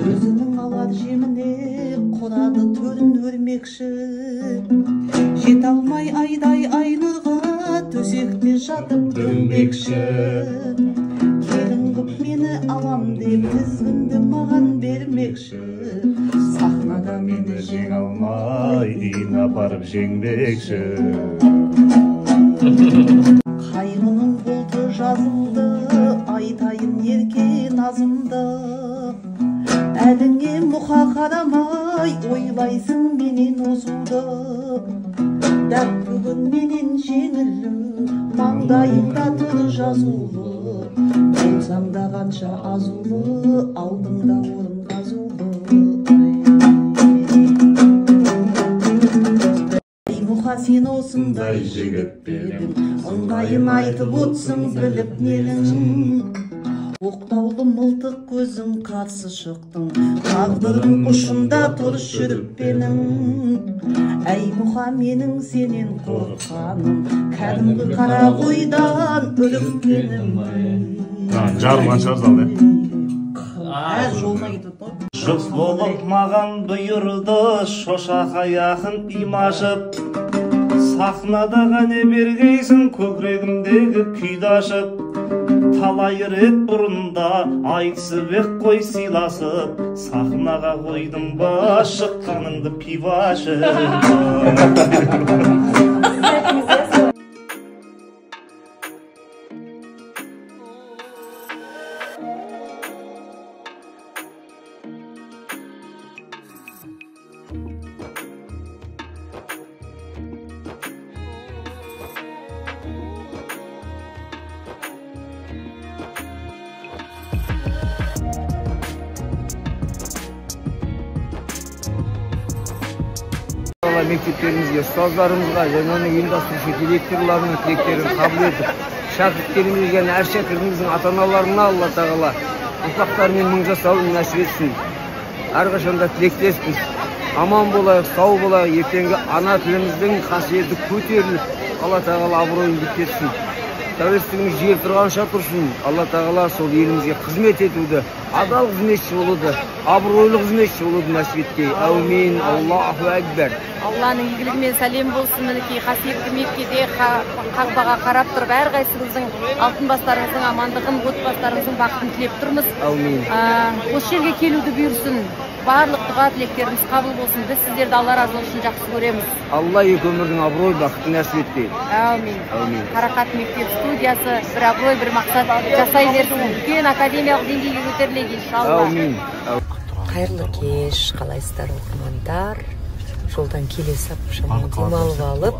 Өзінің алар жеміне қонады төрін өрмекші. Жете алмай айдай айнұрға төсекте жатып дөңбекші. Келін қып мені алам деп тізгінді маған бермекші. Сахнада мені жеңе алмай дейін апарып жеңбекші. Қайғының бұлты жазылды, айтайын ерке назымды. Әліңе мұқа қарамай, ойлайсың менен озуды. Дәп бүгін менен жеңілу, маңдайымда тұр жазулы. Болсаң да қанша азулы, алдыңда орын қазулы. Ей мұқа, сен осындай жігіт бедің, ыңғайын айтып отсың біліп ненің. Оқтаулы мылтық көзің қарсы шықтың, тағдырың ұшында тұр жүріппенің. Әй мұқа, менің сенен қорқаным, кәдімгі қара қойдан үріккенім. Жарылған шығар залда. Әр жолына кетіп тұр. Жұп болып маған бұйырды, шошақ аяқын имажып. Сахнада ғане бергейсің, көкірегімдегі күйді ашып. Талай рет бұрында айтысып ек қой сыйласып, сахнаға қойдың ба шыққаныңды пивашы. Мектептерімізге, ұстаздарымызға және оның ұйымдастырушы директорларының тілектерін қабыл етіп, шәкірттерімізге, әр шәкіртіміздің ата-аналарына Алла тағала ұрпақтарымен мың жасауын нәсіп етсін. Әрқашанда тілектеспіз. Аман болайық, сау болайық, ертеңгі ана тіліміздің қасиеті көтеріліп, Алла тағала абыройын бітетсін. Тәуелсіздігіміз жер тұрғанша тұрсын. Алла тағала сол елімізге қызмет етуді, адал қызметші болуды, абыройлы қызметші болуды нәсіп еткен. Әумин, Аллаху әкбар. Алланың игілігімен сәлем болсын. Мінекей қасиетті Меккеде қағбаға қарап тұрып, әрқайсыңыздың алтын бастарыңыздың амандығын, отбасыларыңыздың бақытын тілеп тұрмыз. Әумин. Осы жерге келуді бұйырсын. Барлық дұға тілектеріңіз қабыл болсын. Біз сіздерді Алла разылығы үшін жақсы көреміз. Алла екі өмірдің абырой бақытын нәсіп етті. Әумин. Қарақат мектеп студиясы бір абырой, бір мақсат жасай берсін. Үлкен академиялық деңгейге көтерілейік иншалла. Әумин. Қайырлы кеш, қалайсыздар оқырмандар? Жолдан келе сап шамамен демалып алып